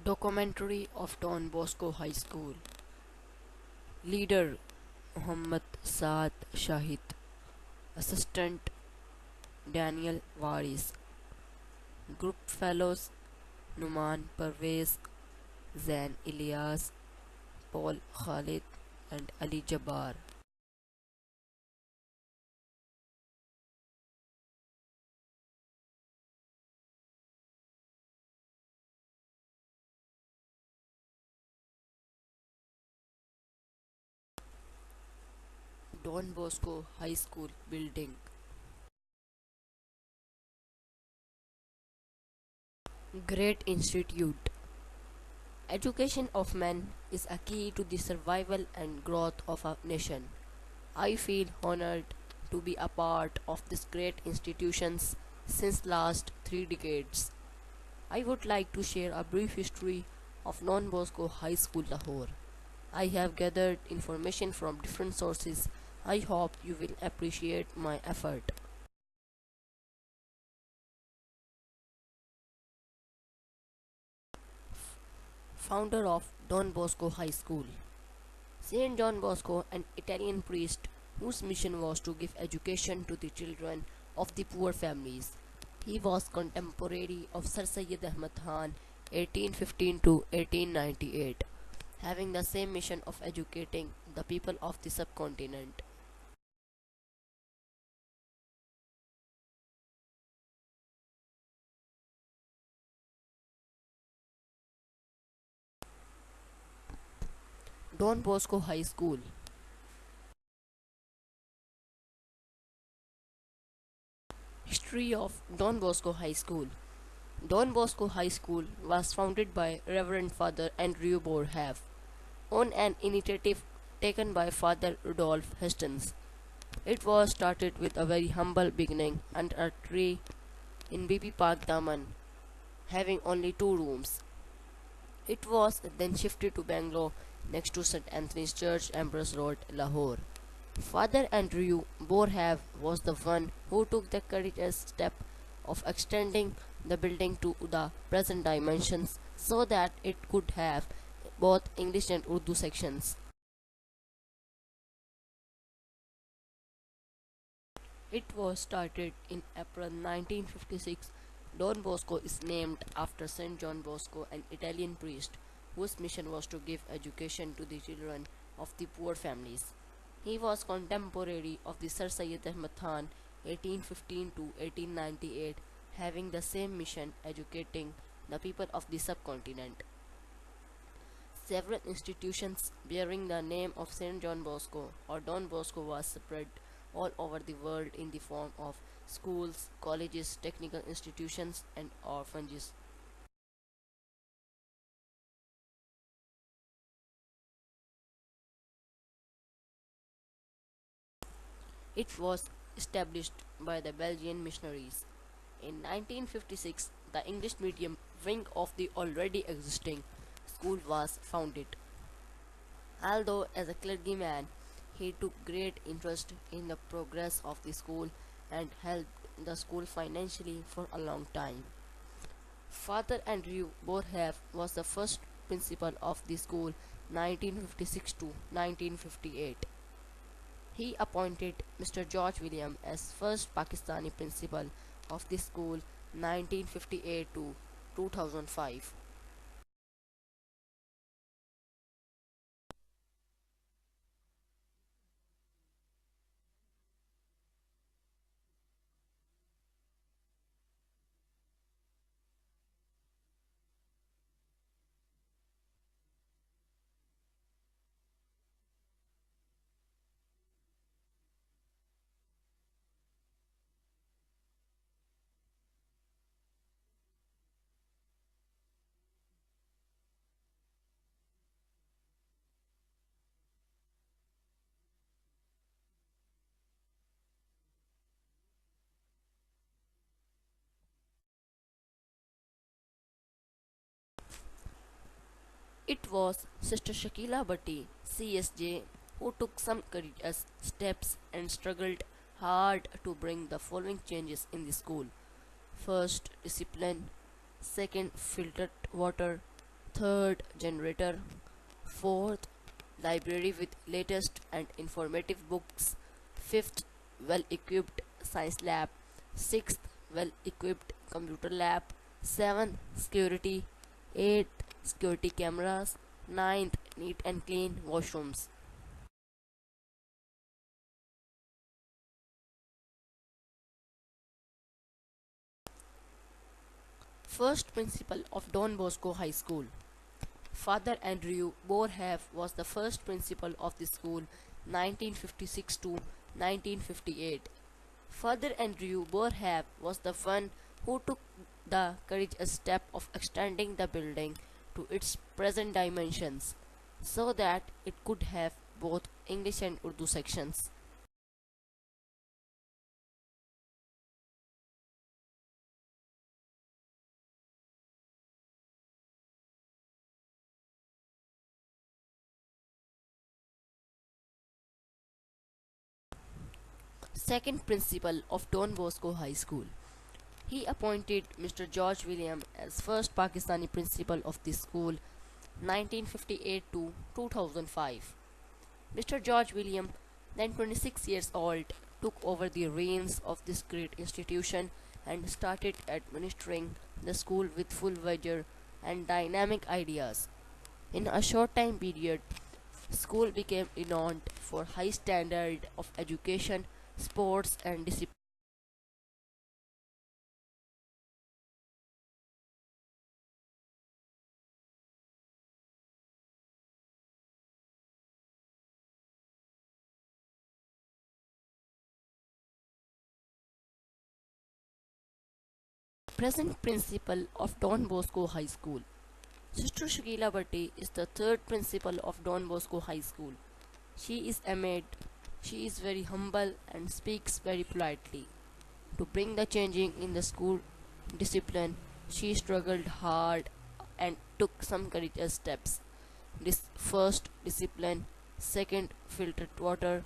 Documentary of Don Bosco High School. Leader Muhammad Saad Shahid. Assistant Daniel Waris. Group Fellows Numan Parvez, Zain Ilyas, Paul Khalid, and Ali Jabbar. Don Bosco High School building. Great Institute. Education of men is a key to the survival and growth of a nation. I feel honored to be a part of this great institutions since last 3 decades. I would like to share a brief history of Don Bosco High School Lahore. I have gathered information from different sources. I hope you will appreciate my effort. Founder of Don Bosco High School. Saint John Bosco, an Italian priest whose mission was to give education to the children of the poor families. He was contemporary of Sir Syed Ahmad Khan 1815 to 1898, having the same mission of educating the people of the subcontinent. Don Bosco High School. History of Don Bosco High School. Don Bosco High School was founded by Reverend Father Andrew Borhave on an initiative taken by Father Rudolph Hastings. It was started with a very humble beginning under a tree in Bibi Park Daman, having only 2 rooms. It was then shifted to Bangalore next to St. Anthony's Church, Empress Road, Lahore. Father Andrew Borhave was the one who took the courageous step of extending the building to the present dimensions so that it could have both English and Urdu sections. It was started in April 1956. Don Bosco is named after Saint John Bosco, an Italian priest whose mission was to give education to the children of the poor families. He was contemporary of the Sir Syed Ahmad Khan 1815 to 1898, having the same mission educating the people of the subcontinent. Several institutions bearing the name of Saint John Bosco or Don Bosco was spread all over the world in the form of schools, colleges, technical institutions, and orphanages. It was established by the Belgian missionaries. In 1956, the English medium wing of the already existing school was founded. Although as a clergyman, he took great interest in the progress of the school and helped the school financially for a long time. Father Andrew Borhave was the first principal of the school 1956 to 1958. He appointed Mr. George William as first Pakistani principal of the school 1958 to 2005. It was Sister Shakila Bhatti, CSJ, who took some courageous steps and struggled hard to bring the following changes in the school. First, discipline. Second, filtered water. third, generator, fourth, library with latest and informative books, fifth, well equipped science lab, sixth, well equipped computer lab, seventh, security, eighth, security cameras, ninth, neat and clean washrooms. First principal of Don Bosco High School. Father Andrew Borhave was the first principal of the school 1956 to 1958. Father Andrew Borhave was the one who took the courageous step of extending the building to its present dimensions so that it could have both English and Urdu sections. Second principal of Don Bosco High School. He appointed Mr. George William as first Pakistani principal of the school 1958 to 2005. Mr. George William, then 26 years old, took over the reins of this great institution and started administering the school with full vigor and dynamic ideas. In a short time period, school became renowned for high standard of education, sports and discipline. Present principal of Don Bosco High School. Sister Shakila Bhatti is the third principal of Don Bosco High School. She is a maid. She is very humble and speaks very politely. To bring the changing in the school discipline, she struggled hard and took some courageous steps. This first discipline, second filtered water,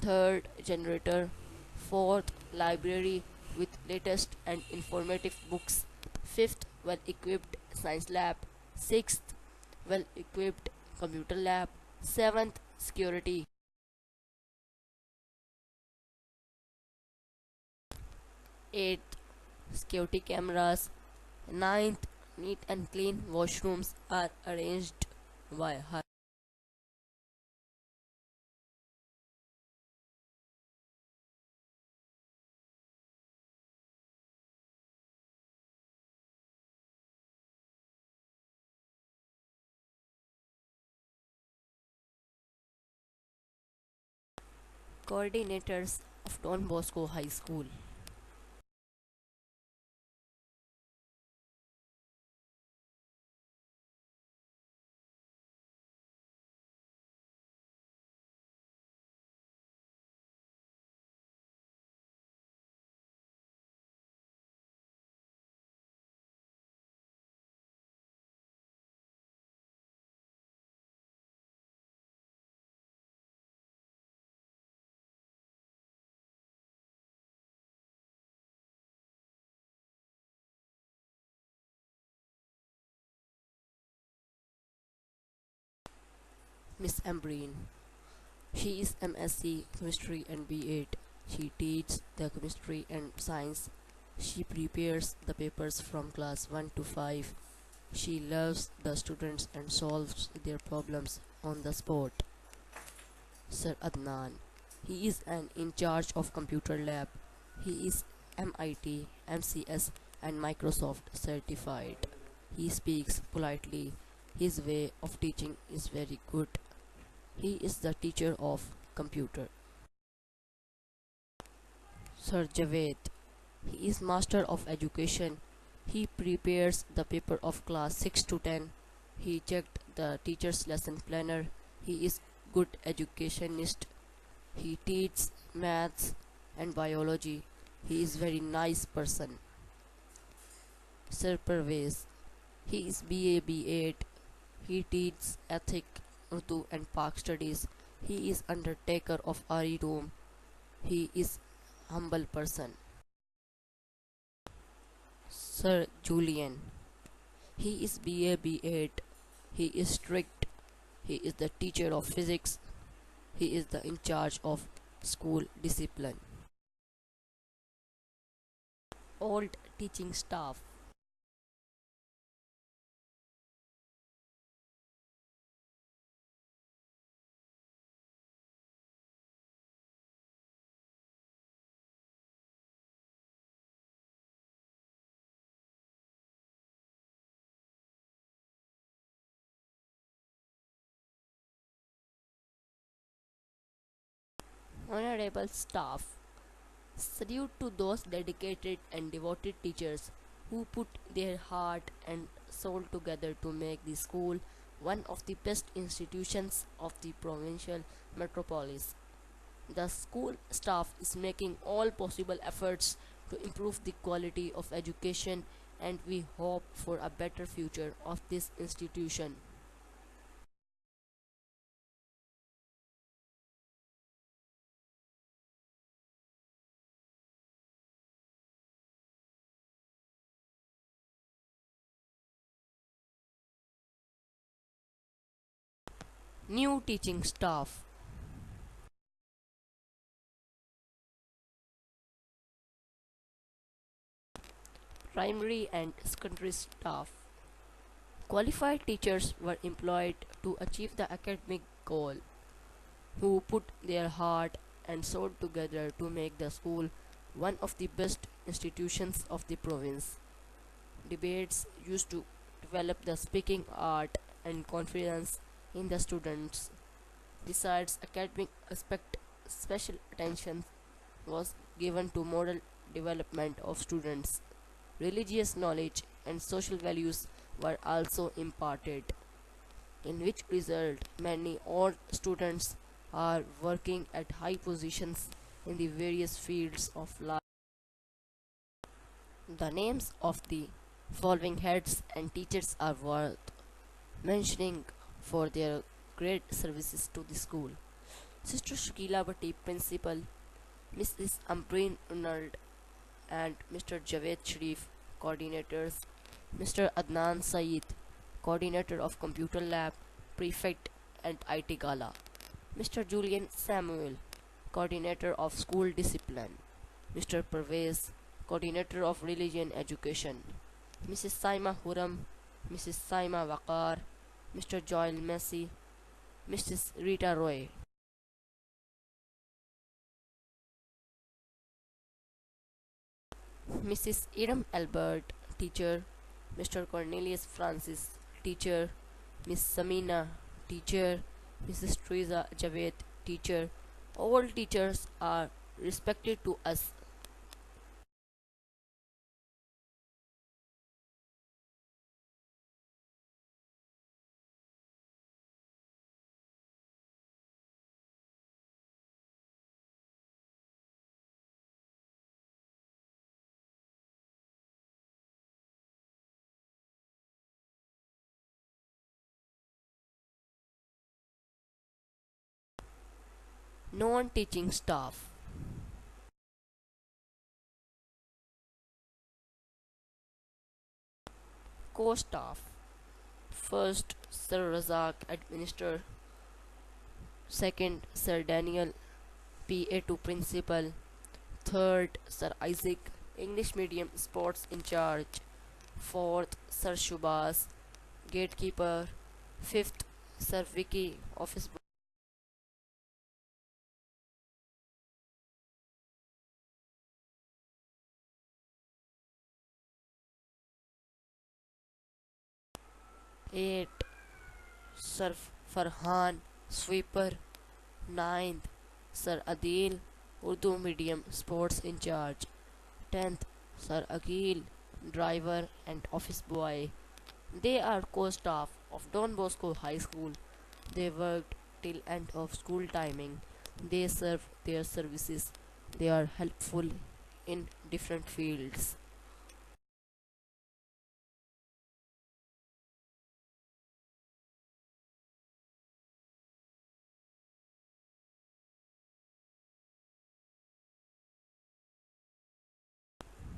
third generator, fourth library with latest and informative books, fifth well equipped science lab, sixth well equipped computer lab, seventh security, eighth security cameras, ninth neat and clean washrooms are arranged by her. Coordinators of Don Bosco High School. Miss Ambreen. She is MSc Chemistry and B8. She teaches the chemistry and science. She prepares the papers from class 1 to 5. She loves the students and solves their problems on the spot. Sir Adnan. He is an in charge of computer lab. He is MIT, MCS and Microsoft certified. He speaks politely. His way of teaching is very good. He is the teacher of computer. Sir Javed. He is master of education. He prepares the paper of class 6 to 10. He checked the teacher's lesson planner. He is good educationist. He teaches maths and biology. He is very nice person. Sir Pervez. He is BA B8. He teaches ethic, Urdu and Pak studies. He is undertaker of Ari Room. He is humble person. Sir Julian. He is BA B8. He is strict. He is the teacher of physics. He is the in charge of school discipline. Old teaching staff. Honorable staff. Salute to those dedicated and devoted teachers who put their heart and soul together to make the school one of the best institutions of the provincial metropolis. The school staff is making all possible efforts to improve the quality of education, and we hope for a better future of this institution. New teaching staff. Primary and secondary staff. Qualified teachers were employed to achieve the academic goal, who put their heart and soul together to make the school one of the best institutions of the province. Debates used to develop the speaking art and confidence in the students. Besides academic aspect, special attention was given to moral development of students. Religious knowledge and social values were also imparted, in which result many old students are working at high positions in the various fields of life. The names of the following heads and teachers are worth mentioning for their great services to the school. Sister Shakila Bhatti, Principal, Mrs. Ambreen Unald, and Mr. Javed Sharif, Coordinators, Mr. Adnan Saeed, Coordinator of Computer Lab, Prefect and IT Gala, Mr. Julian Samuel, Coordinator of School Discipline, Mr. Pervez, Coordinator of Religion Education, Mrs. Saima Huram, Mrs. Saima Wakar, Mr. Joel Messi, Mrs. Rita Roy, Mrs. Iram Albert, teacher, Mr. Cornelius Francis, teacher, Miss Samina, teacher, Mrs. Teresa Javed, teacher. All teachers are respected to us. Non-teaching staff. Co-staff. First, Sir Razak, administrator. Second, Sir Daniel, PA to principal. Third, Sir Isaac, English medium sports in charge. Fourth, Sir Shubhas, gatekeeper. Fifth, Sir Vicky, office boy. Eighth, Sir Farhan, sweeper. Ninth, Sir Adil, Urdu medium sports in charge. 10th, Sir Akhil, driver and office boy. They are co-staff of Don Bosco High School. They worked till end of school timing. They serve their services. They are helpful in different fields.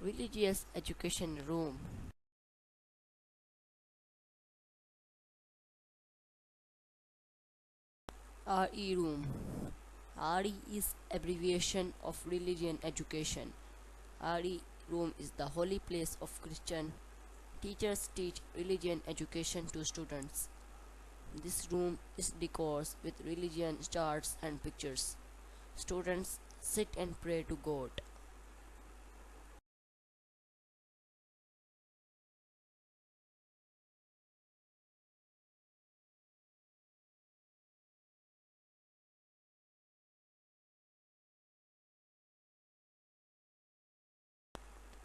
Religious education room. RE Room. RE is abbreviation of religion education. RE Room is the holy place of Christian. Teachers teach religion education to students. This room is decorated with religion charts and pictures. Students sit and pray to God.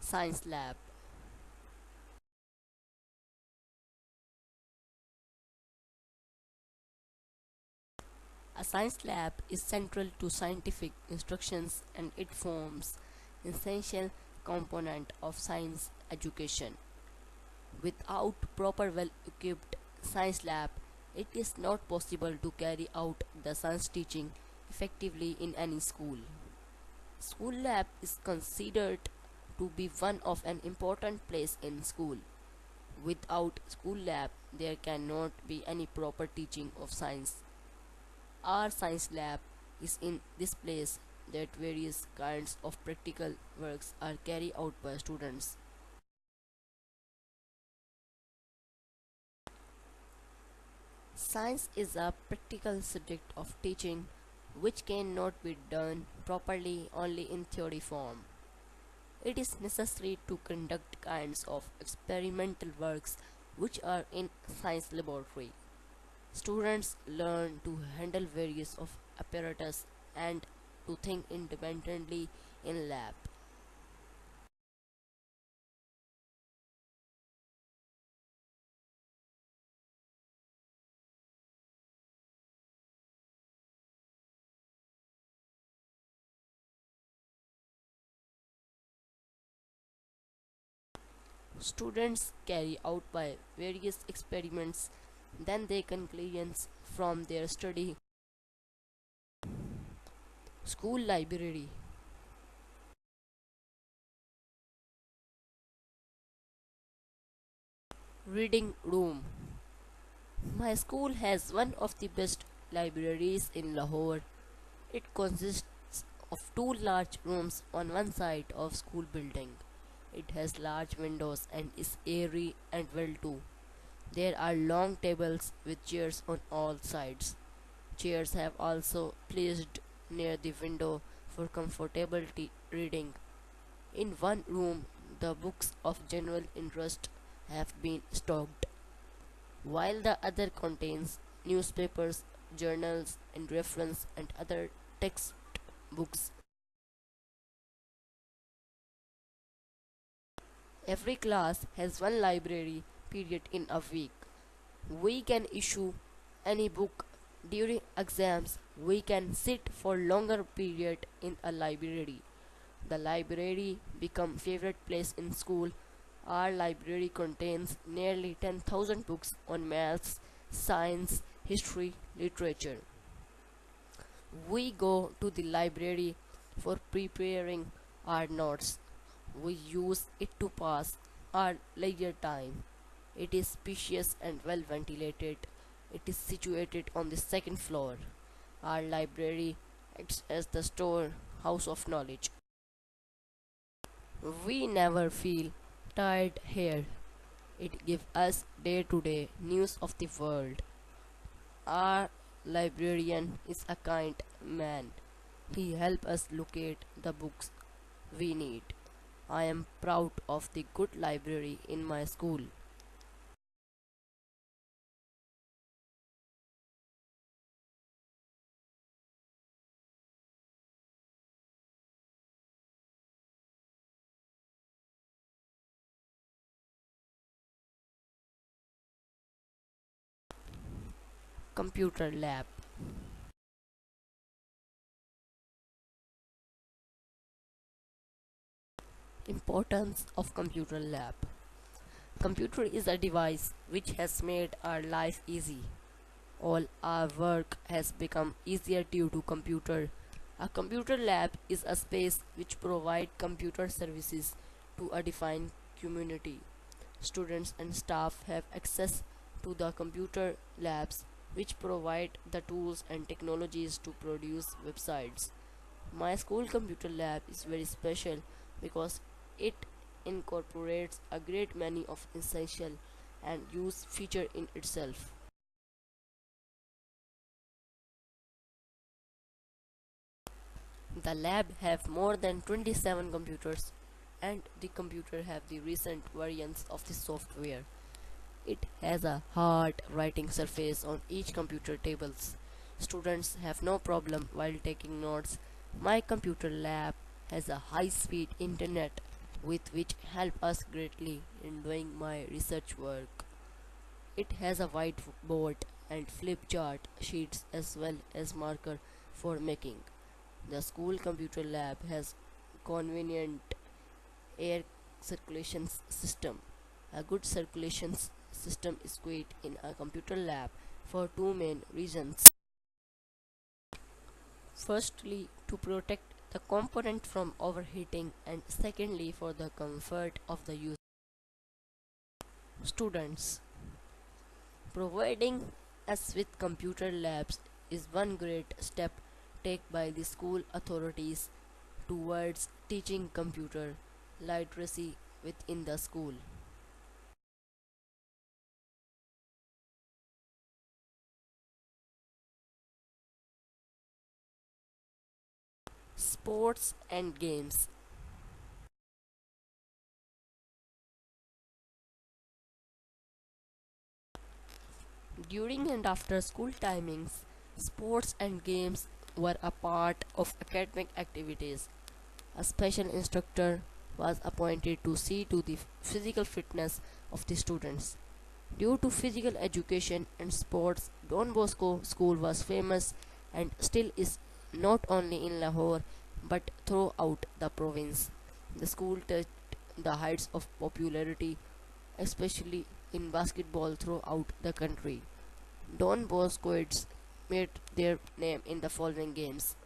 Science Lab. A science lab is central to scientific instructions and it forms an essential component of science education. Without proper well-equipped science lab, it is not possible to carry out the science teaching effectively in any school. School lab is considered to be one of an important place in school. Without school lab, there cannot be any proper teaching of science. Our science lab is in this place that various kinds of practical works are carried out by students. Science is a practical subject of teaching which cannot be done properly only in theory form. It is necessary to conduct kinds of experimental works which are in science laboratory. Students learn to handle various of apparatus and to think independently in lab. Students carry out by various experiments, then they conclusions from their study. School library. Reading room. My school has one of the best libraries in Lahore. It consists of two large rooms on one side of school building. It has large windows and is airy and well too. There are long tables with chairs on all sides. Chairs have also placed near the window for comfortable reading. In one room, the books of general interest have been stocked, while the other contains newspapers, journals, and reference and other textbooks. Every class has one library period in a week. We can issue any book during exams. We can sit for longer period in a library. The library become favorite place in school. Our library contains nearly 10,000 books on maths, science, history, literature. We go to the library for preparing our notes. We use it to pass our leisure time. It is spacious and well ventilated. It is situated on the second floor. Our library acts as the storehouse of knowledge. We never feel tired here. It gives us day to day news of the world. Our librarian is a kind man. He helps us locate the books we need. I am proud of the good library in my school. Computer lab. Importance of computer lab. Computer is a device which has made our life easy. All our work has become easier due to computer. A computer lab is a space which provide computer services to a defined community. Students and staff have access to the computer labs which provide the tools and technologies to produce websites. My school computer lab is very special because it incorporates a great many of essential and use feature in itself. The lab have more than 27 computers and the computer have the recent variants of the software. It has a hard writing surface on each computer tables. Students have no problem while taking notes. My computer lab has a high-speed internet with which help us greatly in doing my research work. It has a whiteboard and flip chart sheets as well as marker for making. The school computer lab has convenient air circulation system. A good circulation system is great in a computer lab for two main reasons. Firstly, to protect the component from overheating, and secondly, for the comfort of the user. Students, providing us with computer labs is one great step taken by the school authorities towards teaching computer literacy within the school. Sports and games. During and after school timings, sports and games were a part of academic activities. A special instructor was appointed to see to the physical fitness of the students. Due to physical education and sports, Don Bosco School was famous and still is, not only in Lahore but throughout the province. The school touched the heights of popularity, especially in basketball throughout the country. Don Boscoids made their name in the following games: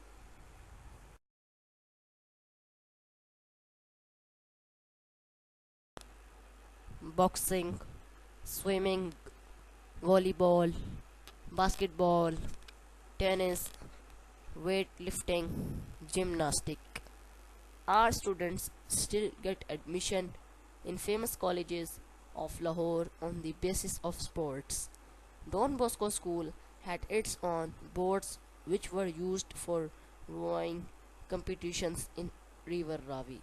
boxing, swimming, volleyball, basketball, tennis, weightlifting, gymnastic. Our students still get admission in famous colleges of Lahore on the basis of sports. Don Bosco School had its own boats which were used for rowing competitions in River Ravi.